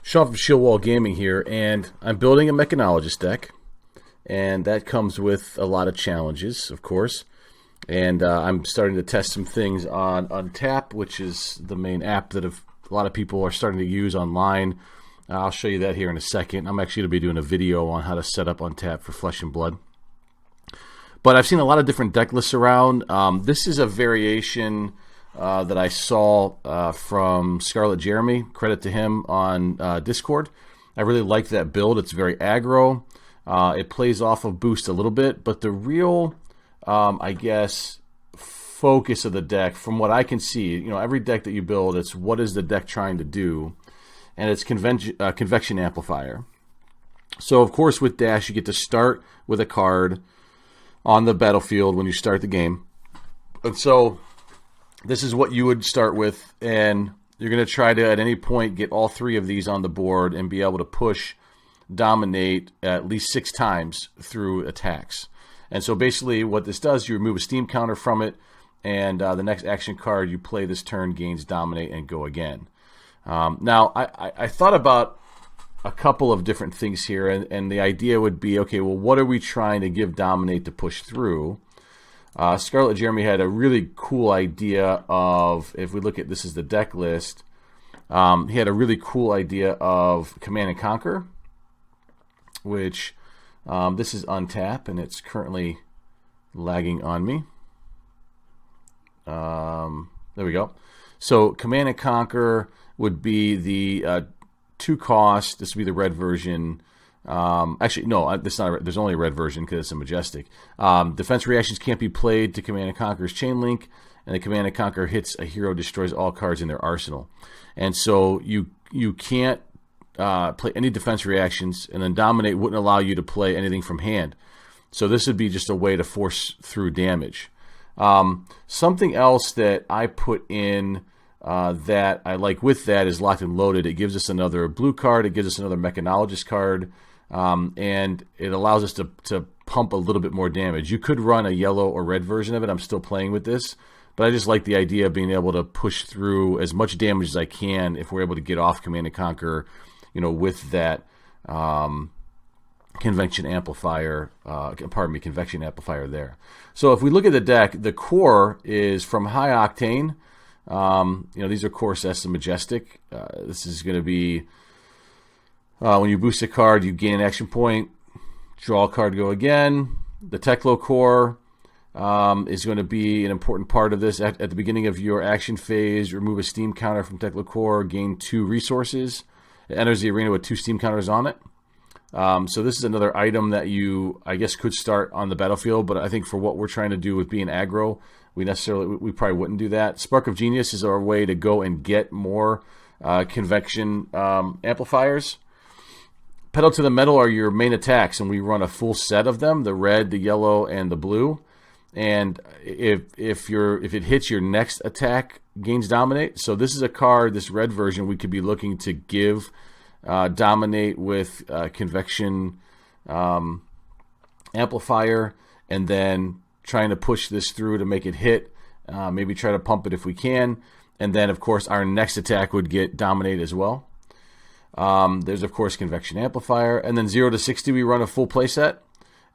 Shawn from Shield Wall Gaming here, and I'm building a Mechanologist deck, and that comes with a lot of challenges, of course. And I'm starting to test some things on Untap, which is the main app that a lot of people are starting to use online. I'll show you that here in a second. I'm actually going to be doing a video on how to set up Untap for Flesh and Blood. But I've seen a lot of different deck lists around. This is a variation that I saw from Scarlet Jeremy. Credit to him on Discord. I really like that build. It's very aggro. It plays off of boost a little bit, but the real, I guess, focus of the deck, from what I can see, every deck that you build, it's what is the deck trying to do, and it's Convection Amplifier. So, of course, with Dash, you get to start with a card on the battlefield when you start the game. And so this is what you would start with, and you're going to try to, at any point, get all three of these on the board and be able to push, dominate at least 6 times through attacks. And so basically what this does, you remove a steam counter from it, and the next action card you play this turn gains dominate and go again. Now, I thought about a couple of different things here, and the idea would be, okay, well, what are we trying to give dominate to push through? Scarlet Jeremy had a really cool idea of, if we look at this as the deck list, he had a really cool idea of Command and Conquer, which this is Untap, and it's currently lagging on me. There we go. So Command and Conquer would be the 2 cost. This would be the red version. Actually, no, this not. There's only a red version because it's a Majestic. Defense reactions can't be played to Command and Conquer's Chain Link, and the Command and Conquer hits a hero, destroys all cards in their arsenal. And so you can't play any defense reactions, and then Dominate wouldn't allow you to play anything from hand. So this would be just a way to force through damage. Something else that I put in that I like with that is Locked and Loaded. It gives us another blue card. It gives us another Mechanologist card. And it allows us to pump a little bit more damage. You could run a yellow or red version of it. I'm still playing with this. But I just like the idea of being able to push through as much damage as I can if we're able to get off Command and Conquer, with that Convection Amplifier, Convection Amplifier there. So if we look at the deck, the core is from High Octane. These are Core Sets and Majestic. This is going to be when you boost a card, you gain an action point, draw a card, go again. The Teklo Core is going to be an important part of this. At the beginning of your action phase, remove a steam counter from Teklo Core, gain 2 resources. It enters the arena with 2 steam counters on it. So this is another item that you, I guess, could start on the battlefield, but I think for what we're trying to do with being aggro, we probably wouldn't do that. Spark of Genius is our way to go and get more Convection Amplifiers. Pedal to the Metal are your main attacks, and we run a full set of them: the red, the yellow, and the blue. And if it hits, your next attack gains Dominate. So this is a card, this red version, we could be looking to give Dominate with Convection Amplifier, and then trying to push this through to make it hit. Maybe try to pump it if we can. And then, of course, our next attack would get Dominate as well. There's, of course, Convection Amplifier. And then 0 to 60, we run a full playset.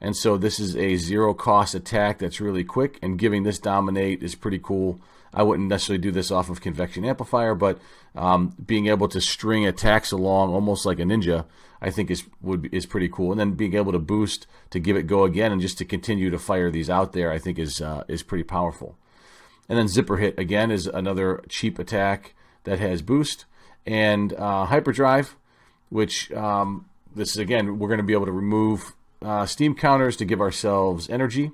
And so this is a 0-cost attack that's really quick. And giving this Dominate is pretty cool. I wouldn't necessarily do this off of Convection Amplifier, but being able to string attacks along almost like a ninja, I think is pretty cool. And then being able to boost to give it go again and just to continue to fire these out there, I think is pretty powerful. And then Zipper Hit, again, is another cheap attack that has boost. And Hyperdrive, which this is, again, we're going to be able to remove steam counters to give ourselves energy.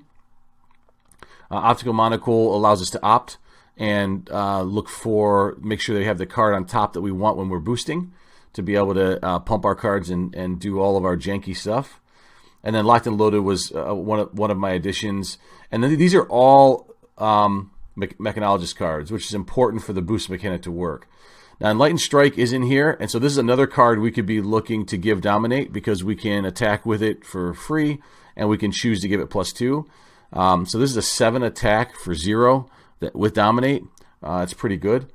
Optical Monocle allows us to opt and make sure they have the card on top that we want when we're boosting, to be able to pump our cards and do all of our janky stuff. And then Locked and Loaded was one of my additions. And then these are all Mechanologist cards, which is important for the boost mechanic to work. Now, Enlightened Strike is in here, and so this is another card we could be looking to give Dominate, because we can attack with it for free, and we can choose to give it +2. So this is a 7 attack for 0 with Dominate. It's pretty good.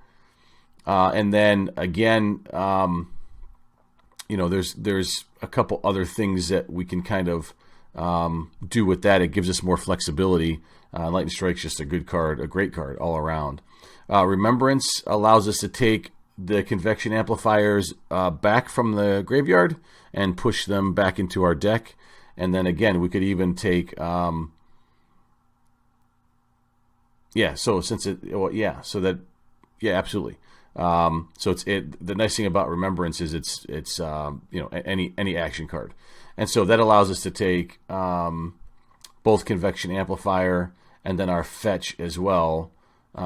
And then, again, there's a couple other things that we can kind of do with that. It gives us more flexibility. Lightning Strike's just a good card, a great card all around. Remembrance allows us to take the Convection Amplifiers back from the graveyard and push them back into our deck. And then again, we could even take, so absolutely. So the nice thing about Remembrance is it's any action card, and so that allows us to take both Convection Amplifier and then our fetch as well,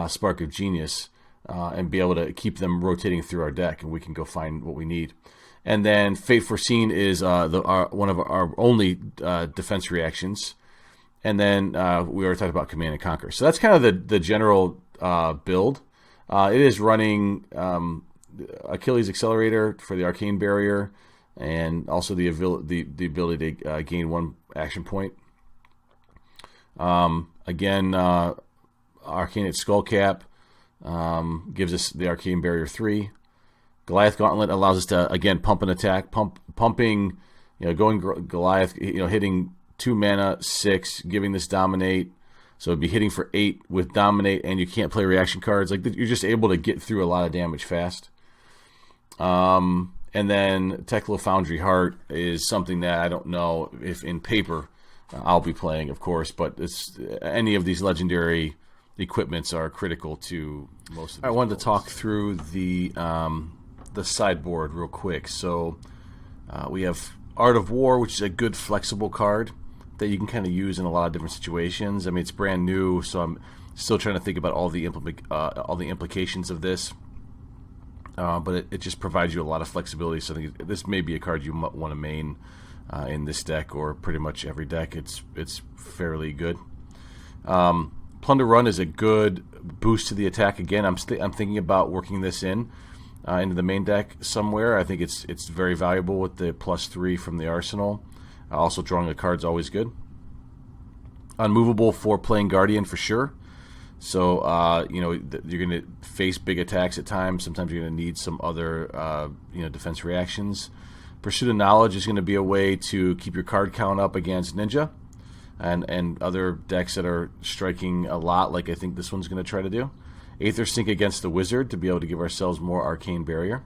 Spark of Genius, and be able to keep them rotating through our deck, and we can go find what we need. And then Fate Foreseen is one of our only defense reactions. And then we already talked about Command and Conquer. So that's kind of the general build. It is running Achilles Accelerator for the Arcane Barrier, and also the ability to gain 1 action point. Again, Arcanate Skullcap gives us the Arcane Barrier 3. Goliath Gauntlet allows us to, again, pump an attack, pumping, going Goliath, hitting 2 mana, 6, giving this Dominate. So it'd be hitting for 8 with Dominate, and you can't play reaction cards. Like, you're just able to get through a lot of damage fast. And then Teklo Foundry Heart is something that I don't know if in paper I'll be playing, of course, but any of these legendary equipments are critical to most of them. I wanted to talk through the sideboard real quick. So we have Art of War, which is a good flexible card that you can kind of use in a lot of different situations. I mean, it's brand new, so I'm still trying to think about all the implications of this. But it just provides you a lot of flexibility. So I think this may be a card you might want to main in this deck, or pretty much every deck. It's fairly good. Plunder Run is a good boost to the attack. Again, I'm thinking about working this into the main deck somewhere. I think it's very valuable with the +3 from the arsenal. Also, drawing a card's always good. Unmovable for playing Guardian for sure. So you're going to face big attacks at times. Sometimes you're going to need some other defense reactions. Pursuit of Knowledge is going to be a way to keep your card count up against Ninja and other decks that are striking a lot, like I think this one's going to try to do. Aether Sink against the Wizard to be able to give ourselves more Arcane Barrier.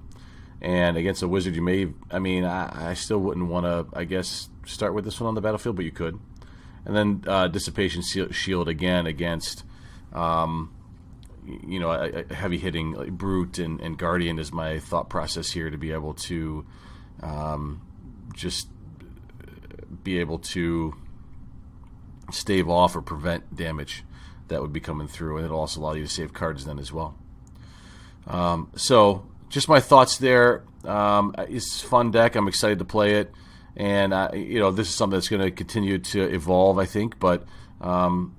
And against a Wizard, I still wouldn't want to, I guess, start with this one on the battlefield, but you could. And then Dissipation Shield again against, a heavy hitting like Brute and Guardian is my thought process here, to be able to just be able to stave off or prevent damage that would be coming through, and it'll also allow you to save cards then as well. So just my thoughts there. It's a fun deck. I'm excited to play it, and this is something that's going to continue to evolve, I think. But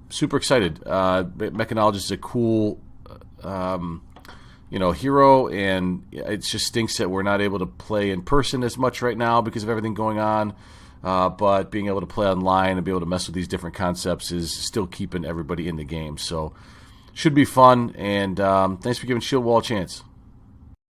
super excited. Mechanologist is a cool, hero, and it just stinks that we're not able to play in person as much right now because of everything going on. But being able to play online and be able to mess with these different concepts is still keeping everybody in the game. So should be fun, and thanks for giving Shield Wall a chance.